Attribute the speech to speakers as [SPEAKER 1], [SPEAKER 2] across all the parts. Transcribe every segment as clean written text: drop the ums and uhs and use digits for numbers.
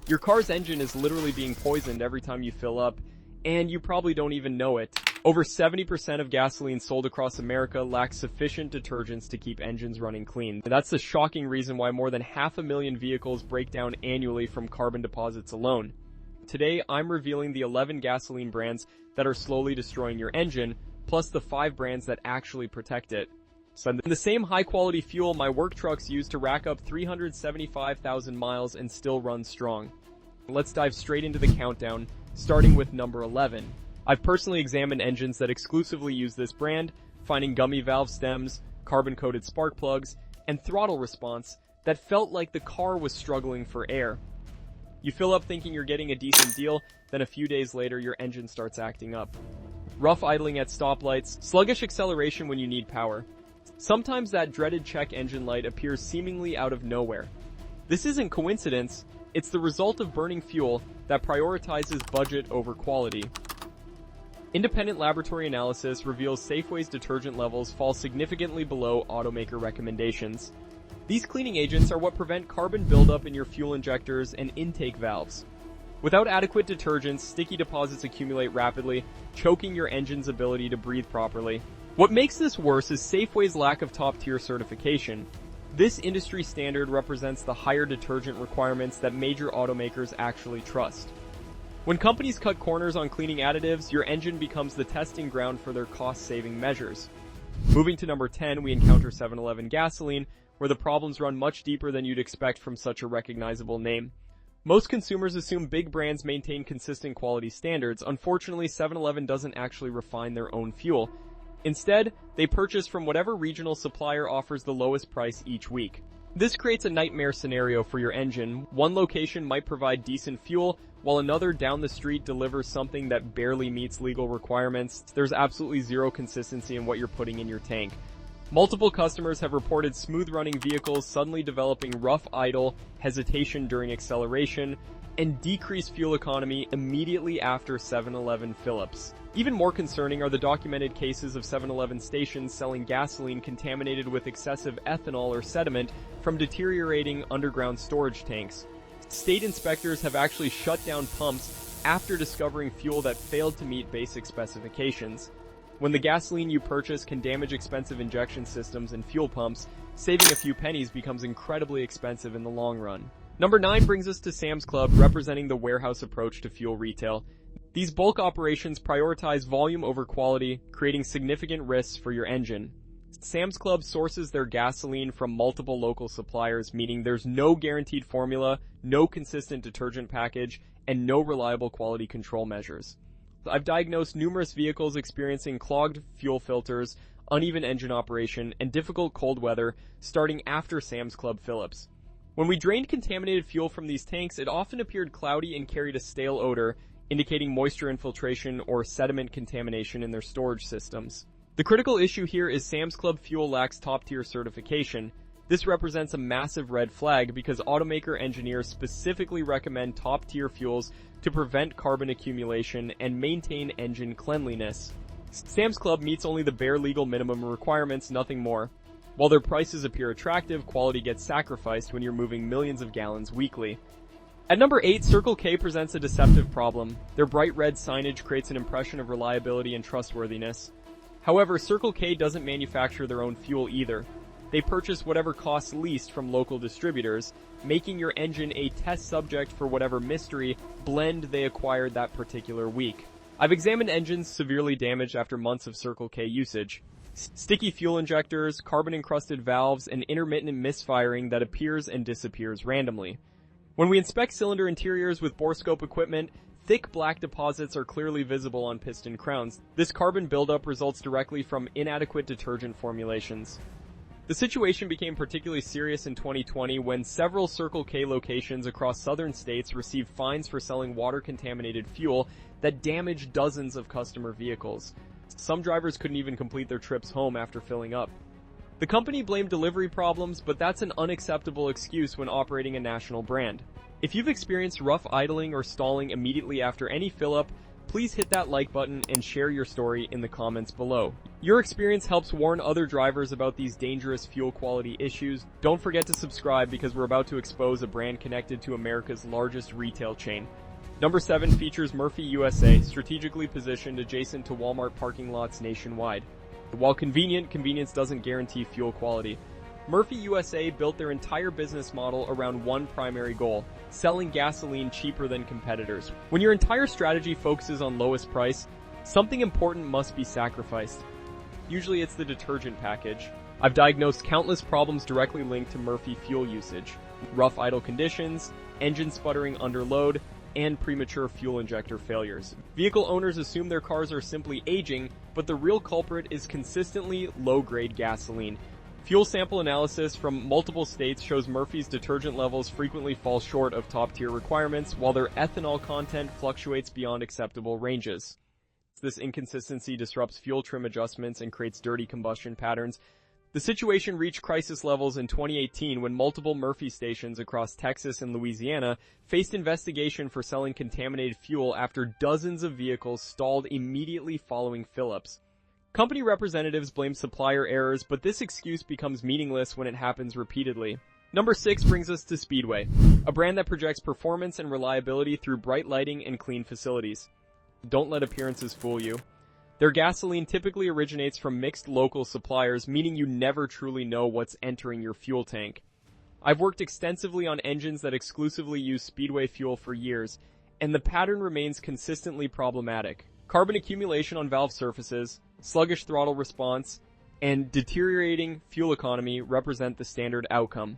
[SPEAKER 1] Your car's engine is literally being poisoned every time you fill up, and you probably don't even know it. Over 70% of gasoline sold across America lacks sufficient detergents to keep engines running clean. That's the shocking reason why more than 500,000 vehicles break down annually from carbon deposits alone. Today, I'm revealing the 11 gasoline brands that are slowly destroying your engine, plus the 5 brands that actually protect it. So the same high-quality fuel my work trucks use to rack up 375,000 miles and still run strong. Let's dive straight into the countdown, starting with number 11. I've personally examined engines that exclusively use this brand, finding gummy valve stems, carbon-coated spark plugs, and throttle response that felt like the car was struggling for air. You fill up thinking you're getting a decent deal, then a few days later your engine starts acting up. Rough idling at stoplights, sluggish acceleration when you need power. Sometimes that dreaded check engine light appears seemingly out of nowhere. This isn't coincidence, it's the result of burning fuel that prioritizes budget over quality. Independent laboratory analysis reveals Safeway's detergent levels fall significantly below automaker recommendations. These cleaning agents are what prevent carbon buildup in your fuel injectors and intake valves. Without adequate detergents, sticky deposits accumulate rapidly, choking your engine's ability to breathe properly. What makes this worse is Safeway's lack of top-tier certification. This industry standard represents the higher detergent requirements that major automakers actually trust. When companies cut corners on cleaning additives, your engine becomes the testing ground for their cost-saving measures. Moving to number 10, we encounter 7-Eleven gasoline, where the problems run much deeper than you'd expect from such a recognizable name. Most consumers assume big brands maintain consistent quality standards. Unfortunately, 7-Eleven doesn't actually refine their own fuel. Instead, they purchase from whatever regional supplier offers the lowest price each week. This creates a nightmare scenario for your engine. One location might provide decent fuel, while another down the street delivers something that barely meets legal requirements. There's absolutely zero consistency in what you're putting in your tank. Multiple customers have reported smooth-running vehicles suddenly developing rough idle, hesitation during acceleration, and decreased fuel economy immediately after 7-Eleven fill-ups. Even more concerning are the documented cases of 7-Eleven stations selling gasoline contaminated with excessive ethanol or sediment from deteriorating underground storage tanks. State inspectors have actually shut down pumps after discovering fuel that failed to meet basic specifications. When the gasoline you purchase can damage expensive injection systems and fuel pumps, saving a few pennies becomes incredibly expensive in the long run. Number 9 brings us to Sam's Club, representing the warehouse approach to fuel retail. These bulk operations prioritize volume over quality, creating significant risks for your engine. Sam's Club sources their gasoline from multiple local suppliers, meaning there's no guaranteed formula, no consistent detergent package, and no reliable quality control measures. I've diagnosed numerous vehicles experiencing clogged fuel filters, uneven engine operation, and difficult cold weather starting after Sam's Club fill-ups. When we drained contaminated fuel from these tanks, it often appeared cloudy and carried a stale odor, indicating moisture infiltration or sediment contamination in their storage systems. The critical issue here is Sam's Club fuel lacks top-tier certification. This represents a massive red flag because automaker engineers specifically recommend top-tier fuels to prevent carbon accumulation and maintain engine cleanliness. Sam's Club meets only the bare legal minimum requirements, nothing more. While their prices appear attractive, quality gets sacrificed when you're moving millions of gallons weekly. At number 8, Circle K presents a deceptive problem. Their bright red signage creates an impression of reliability and trustworthiness. However, Circle K doesn't manufacture their own fuel either. They purchase whatever costs least from local distributors, making your engine a test subject for whatever mystery blend they acquired that particular week. I've examined engines severely damaged after months of Circle K usage. Sticky fuel injectors, carbon-encrusted valves, and intermittent misfiring that appears and disappears randomly. When we inspect cylinder interiors with borescope equipment, thick black deposits are clearly visible on piston crowns. This carbon buildup results directly from inadequate detergent formulations. The situation became particularly serious in 2020 when several Circle K locations across southern states received fines for selling water-contaminated fuel that damaged dozens of customer vehicles. Some drivers couldn't even complete their trips home after filling up. The company blamed delivery problems, but that's an unacceptable excuse when operating a national brand. If you've experienced rough idling or stalling immediately after any fill-up, please hit that like button and share your story in the comments below. Your experience helps warn other drivers about these dangerous fuel quality issues. Don't forget to subscribe because we're about to expose a brand connected to America's largest retail chain. Number 7 features Murphy USA, strategically positioned adjacent to Walmart parking lots nationwide. While convenient, convenience doesn't guarantee fuel quality. Murphy USA built their entire business model around one primary goal: selling gasoline cheaper than competitors. When your entire strategy focuses on lowest price, something important must be sacrificed. Usually it's the detergent package. I've diagnosed countless problems directly linked to Murphy fuel usage: rough idle conditions, engine sputtering under load, and premature fuel injector failures. Vehicle owners assume their cars are simply aging, but the real culprit is consistently low-grade gasoline. Fuel sample analysis from multiple states shows Murphy's detergent levels frequently fall short of top-tier requirements, while their ethanol content fluctuates beyond acceptable ranges. This inconsistency disrupts fuel trim adjustments and creates dirty combustion patterns. The situation reached crisis levels in 2018 when multiple Murphy stations across Texas and Louisiana faced investigation for selling contaminated fuel after dozens of vehicles stalled immediately following fill-ups. Company representatives blame supplier errors, but this excuse becomes meaningless when it happens repeatedly. Number 6 brings us to Speedway, a brand that projects performance and reliability through bright lighting and clean facilities. Don't let appearances fool you. Their gasoline typically originates from mixed local suppliers, meaning you never truly know what's entering your fuel tank. I've worked extensively on engines that exclusively use Speedway fuel for years, and the pattern remains consistently problematic. Carbon accumulation on valve surfaces, sluggish throttle response, and deteriorating fuel economy represent the standard outcome.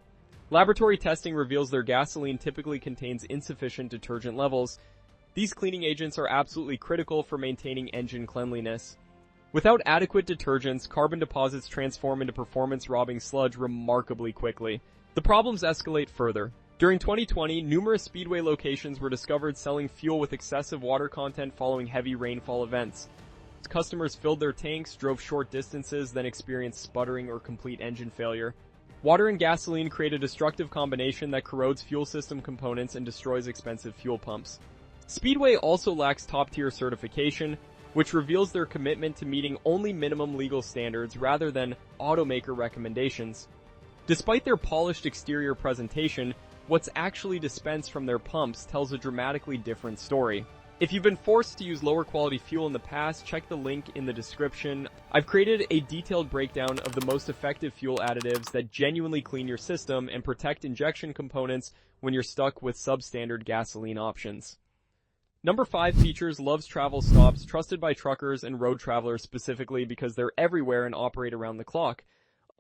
[SPEAKER 1] Laboratory testing reveals their gasoline typically contains insufficient detergent levels. These cleaning agents are absolutely critical for maintaining engine cleanliness. Without adequate detergents, carbon deposits transform into performance-robbing sludge remarkably quickly. The problems escalate further. During 2020, numerous Speedway locations were discovered selling fuel with excessive water content following heavy rainfall events. Customers filled their tanks, drove short distances, then experienced sputtering or complete engine failure. Water and gasoline create a destructive combination that corrodes fuel system components and destroys expensive fuel pumps. Speedway also lacks top-tier certification, which reveals their commitment to meeting only minimum legal standards rather than automaker recommendations. Despite their polished exterior presentation, what's actually dispensed from their pumps tells a dramatically different story. If you've been forced to use lower quality fuel in the past, check the link in the description. I've created a detailed breakdown of the most effective fuel additives that genuinely clean your system and protect injection components when you're stuck with substandard gasoline options. Number 5 features Love's Travel Stops, trusted by truckers and road travelers specifically because they're everywhere and operate around the clock.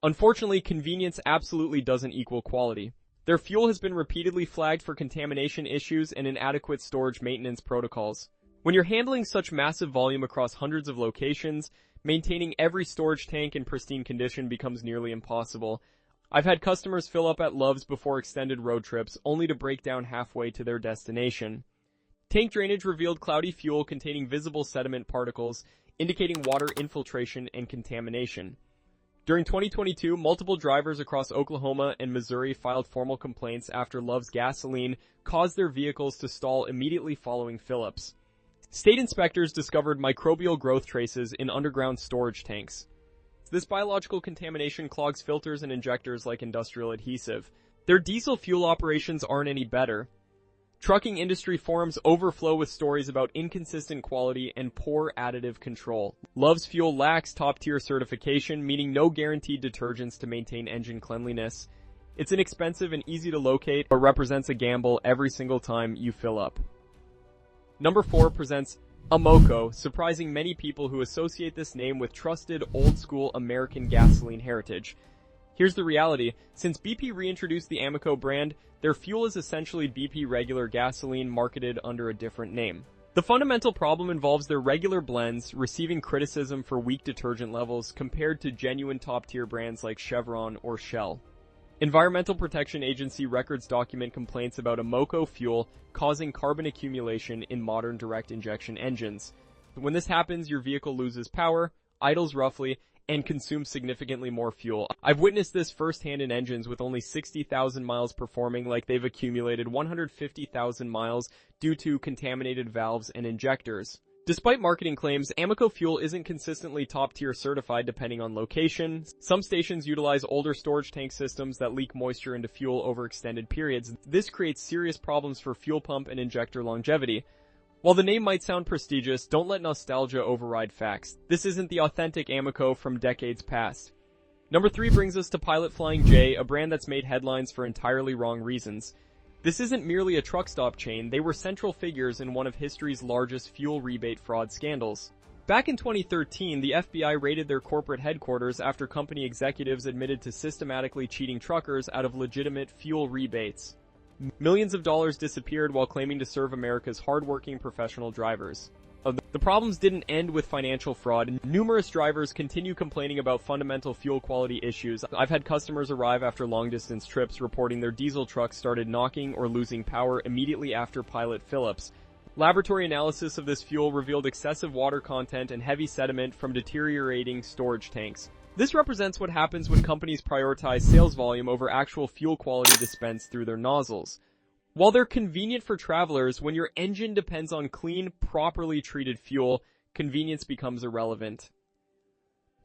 [SPEAKER 1] Unfortunately, convenience absolutely doesn't equal quality. Their fuel has been repeatedly flagged for contamination issues and inadequate storage maintenance protocols. When you're handling such massive volume across hundreds of locations, maintaining every storage tank in pristine condition becomes nearly impossible. I've had customers fill up at Love's before extended road trips, only to break down halfway to their destination. Tank drainage revealed cloudy fuel containing visible sediment particles, indicating water infiltration and contamination. During 2022, multiple drivers across Oklahoma and Missouri filed formal complaints after Love's gasoline caused their vehicles to stall immediately following fill-ups. State inspectors discovered microbial growth traces in underground storage tanks. This biological contamination clogs filters and injectors like industrial adhesive. Their diesel fuel operations aren't any better. Trucking industry forums overflow with stories about inconsistent quality and poor additive control. Love's fuel lacks top-tier certification, meaning no guaranteed detergents to maintain engine cleanliness. It's inexpensive and easy to locate, but represents a gamble every single time you fill up. Number 4 presents Amoco, surprising many people who associate this name with trusted, old-school American gasoline heritage. Here's the reality. Since BP reintroduced the Amoco brand, their fuel is essentially BP regular gasoline marketed under a different name. The fundamental problem involves their regular blends receiving criticism for weak detergent levels compared to genuine top-tier brands like Chevron or Shell. Environmental Protection Agency records document complaints about Amoco fuel causing carbon accumulation in modern direct injection engines. When this happens, your vehicle loses power, idles roughly, and consumes significantly more fuel. I've witnessed this firsthand in engines with only 60,000 miles performing like they've accumulated 150,000 miles due to contaminated valves and injectors. Despite marketing claims, Amoco fuel isn't consistently top-tier certified depending on location. Some stations utilize older storage tank systems that leak moisture into fuel over extended periods. This creates serious problems for fuel pump and injector longevity. While the name might sound prestigious, don't let nostalgia override facts. This isn't the authentic Amoco from decades past. Number 3 brings us to Pilot Flying J, a brand that's made headlines for entirely wrong reasons. This isn't merely a truck stop chain, they were central figures in one of history's largest fuel rebate fraud scandals. Back in 2013, the FBI raided their corporate headquarters after company executives admitted to systematically cheating truckers out of legitimate fuel rebates. Millions of dollars disappeared while claiming to serve America's hardworking professional drivers. The problems didn't end with financial fraud. Numerous drivers continue complaining about fundamental fuel quality issues. I've had customers arrive after long-distance trips reporting their diesel trucks started knocking or losing power immediately after pilot fill-ups. Laboratory analysis of this fuel revealed excessive water content and heavy sediment from deteriorating storage tanks. This represents what happens when companies prioritize sales volume over actual fuel quality dispensed through their nozzles. While they're convenient for travelers, when your engine depends on clean, properly treated fuel, convenience becomes irrelevant.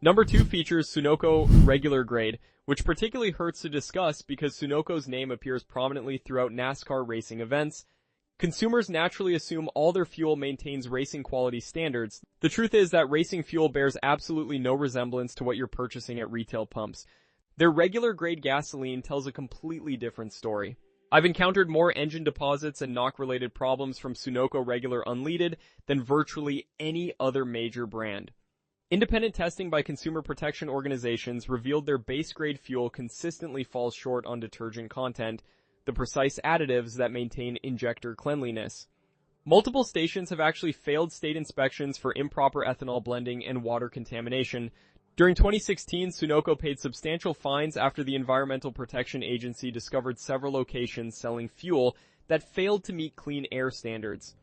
[SPEAKER 1] Number 2 features Sunoco Regular Grade, which particularly hurts to discuss because Sunoco's name appears prominently throughout NASCAR racing events. Consumers naturally assume all their fuel maintains racing quality standards. The truth is that racing fuel bears absolutely no resemblance to what you're purchasing at retail pumps. Their regular grade gasoline tells a completely different story. I've encountered more engine deposits and knock-related problems from Sunoco Regular Unleaded than virtually any other major brand. Independent testing by consumer protection organizations revealed their base-grade fuel consistently falls short on detergent content, the precise additives that maintain injector cleanliness. Multiple stations have actually failed state inspections for improper ethanol blending and water contamination. During 2016, Sunoco paid substantial fines after the Environmental Protection Agency discovered several locations selling fuel that failed to meet clean air standards.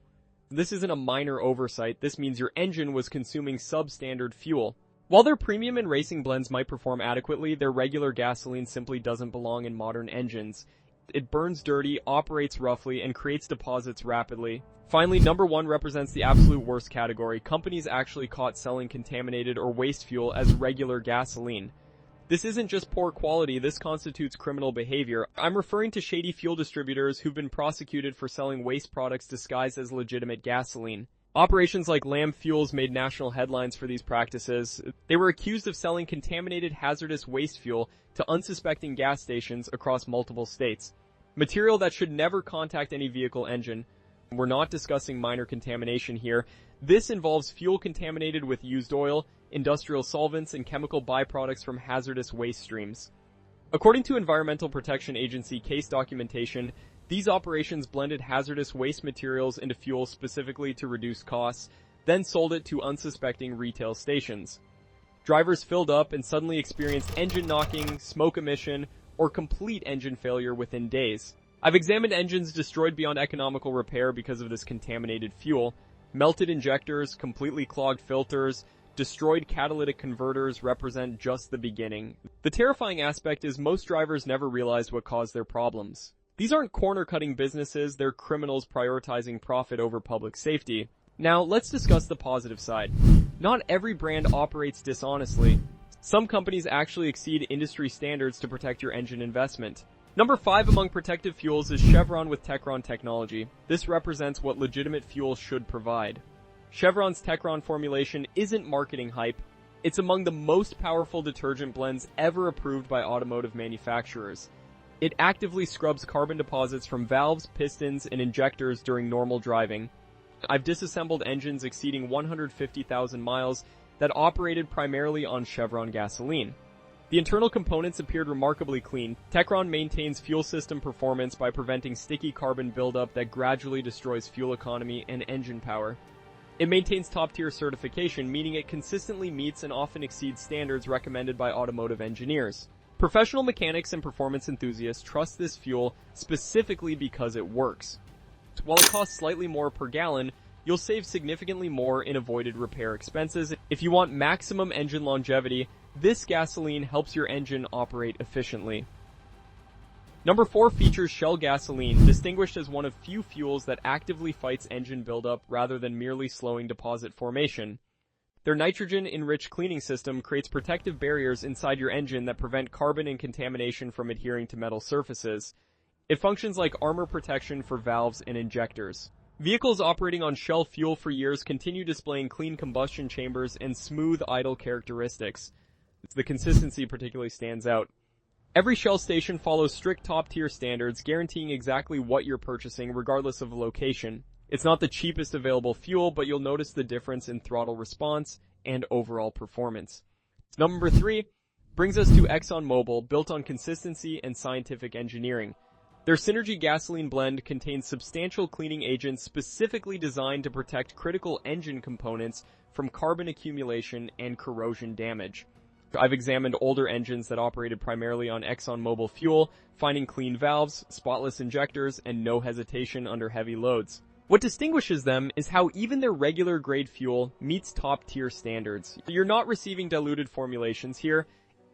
[SPEAKER 1] This isn't a minor oversight, this means your engine was consuming substandard fuel. While their premium and racing blends might perform adequately, their regular gasoline simply doesn't belong in modern engines. It burns dirty, operates roughly, and creates deposits rapidly. Finally, number 1 represents the absolute worst category. Companies actually caught selling contaminated or waste fuel as regular gasoline. This isn't just poor quality, this constitutes criminal behavior. I'm referring to shady fuel distributors who've been prosecuted for selling waste products disguised as legitimate gasoline. Operations like Lamb Fuels made national headlines for these practices. They were accused of selling contaminated hazardous waste fuel to unsuspecting gas stations across multiple states. Material that should never contact any vehicle engine. We're not discussing minor contamination here. This involves fuel contaminated with used oil, industrial solvents, and chemical byproducts from hazardous waste streams. According to Environmental Protection Agency case documentation, these operations blended hazardous waste materials into fuel specifically to reduce costs, then sold it to unsuspecting retail stations. Drivers filled up and suddenly experienced engine knocking, smoke emission, or complete engine failure within days. I've examined engines destroyed beyond economical repair because of this contaminated fuel. Melted injectors, completely clogged filters, destroyed catalytic converters represent just the beginning. The terrifying aspect is most drivers never realized what caused their problems. These aren't corner-cutting businesses, they're criminals prioritizing profit over public safety. Now, let's discuss the positive side. Not every brand operates dishonestly. Some companies actually exceed industry standards to protect your engine investment. Number 5 among protective fuels is Chevron with Techron technology. This represents what legitimate fuel should provide. Chevron's Techron formulation isn't marketing hype. It's among the most powerful detergent blends ever approved by automotive manufacturers. It actively scrubs carbon deposits from valves, pistons, and injectors during normal driving. I've disassembled engines exceeding 150,000 miles that operated primarily on Chevron gasoline. The internal components appeared remarkably clean. Techron maintains fuel system performance by preventing sticky carbon buildup that gradually destroys fuel economy and engine power. It maintains top-tier certification, meaning it consistently meets and often exceeds standards recommended by automotive engineers. Professional mechanics and performance enthusiasts trust this fuel specifically because it works. While it costs slightly more per gallon, you'll save significantly more in avoided repair expenses. If you want maximum engine longevity, this gasoline helps your engine operate efficiently. Number 4 features Shell gasoline, distinguished as one of few fuels that actively fights engine buildup rather than merely slowing deposit formation. Their nitrogen-enriched cleaning system creates protective barriers inside your engine that prevent carbon and contamination from adhering to metal surfaces. It functions like armor protection for valves and injectors. Vehicles operating on Shell fuel for years continue displaying clean combustion chambers and smooth idle characteristics. The consistency particularly stands out. Every Shell station follows strict top-tier standards, guaranteeing exactly what you're purchasing regardless of location. It's not the cheapest available fuel, but you'll notice the difference in throttle response and overall performance. Number 3 brings us to ExxonMobil, built on consistency and scientific engineering. Their Synergy gasoline blend contains substantial cleaning agents specifically designed to protect critical engine components from carbon accumulation and corrosion damage. I've examined older engines that operated primarily on ExxonMobil fuel, finding clean valves, spotless injectors, and no hesitation under heavy loads. What distinguishes them is how even their regular grade fuel meets top-tier standards. You're not receiving diluted formulations here.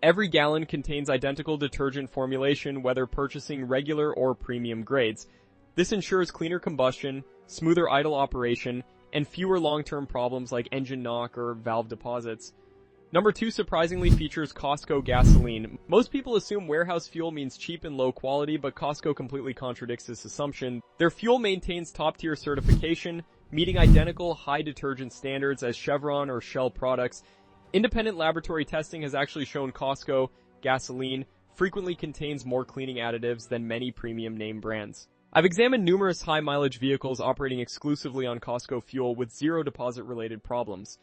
[SPEAKER 1] Every gallon contains identical detergent formulation, whether purchasing regular or premium grades. This ensures cleaner combustion, smoother idle operation, and fewer long-term problems like engine knock or valve deposits. Number 2 surprisingly features Costco gasoline. Most people assume warehouse fuel means cheap and low quality, but Costco completely contradicts this assumption. Their fuel maintains top-tier certification, meeting identical high detergent standards as Chevron or Shell products. Independent laboratory testing has actually shown Costco gasoline frequently contains more cleaning additives than many premium name brands. I've examined numerous high-mileage vehicles operating exclusively on Costco fuel with zero deposit-related problems.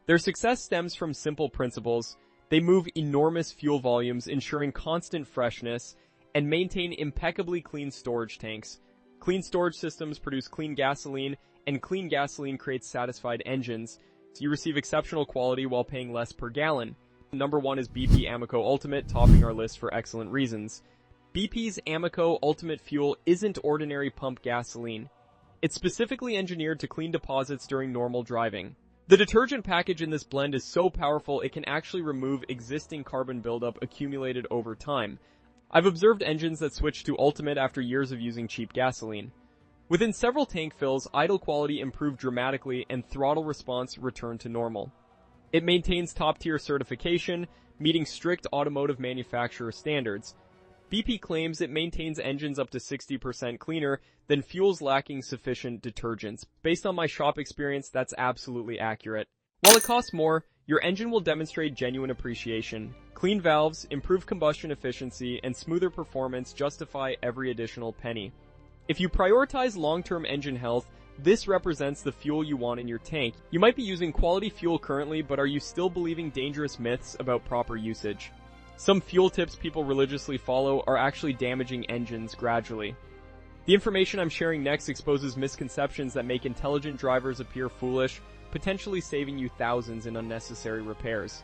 [SPEAKER 1] Their success stems from simple principles. They move enormous fuel volumes, ensuring constant freshness, and maintain impeccably clean storage tanks. Clean storage systems produce clean gasoline, and clean gasoline creates satisfied engines, so you receive exceptional quality while paying less per gallon. Number 1 is BP Amoco Ultimate, topping our list for excellent reasons. BP's Amoco Ultimate Fuel isn't ordinary pump gasoline. It's specifically engineered to clean deposits during normal driving. The detergent package in this blend is so powerful it can actually remove existing carbon buildup accumulated over time. I've observed engines that switch to Ultimate after years of using cheap gasoline. Within several tank fills, idle quality improved dramatically and throttle response returned to normal. It maintains top-tier certification, meeting strict automotive manufacturer standards. BP claims it maintains engines up to 60% cleaner than fuels lacking sufficient detergents. Based on my shop experience, that's absolutely accurate. While it costs more, your engine will demonstrate genuine appreciation. Clean valves, improved combustion efficiency, and smoother performance justify every additional penny. If you prioritize long-term engine health, this represents the fuel you want in your tank. You might be using quality fuel currently, but are you still believing dangerous myths about proper usage? Some fuel tips people religiously follow are actually damaging engines gradually. The information I'm sharing next exposes misconceptions that make intelligent drivers appear foolish, potentially saving you thousands in unnecessary repairs.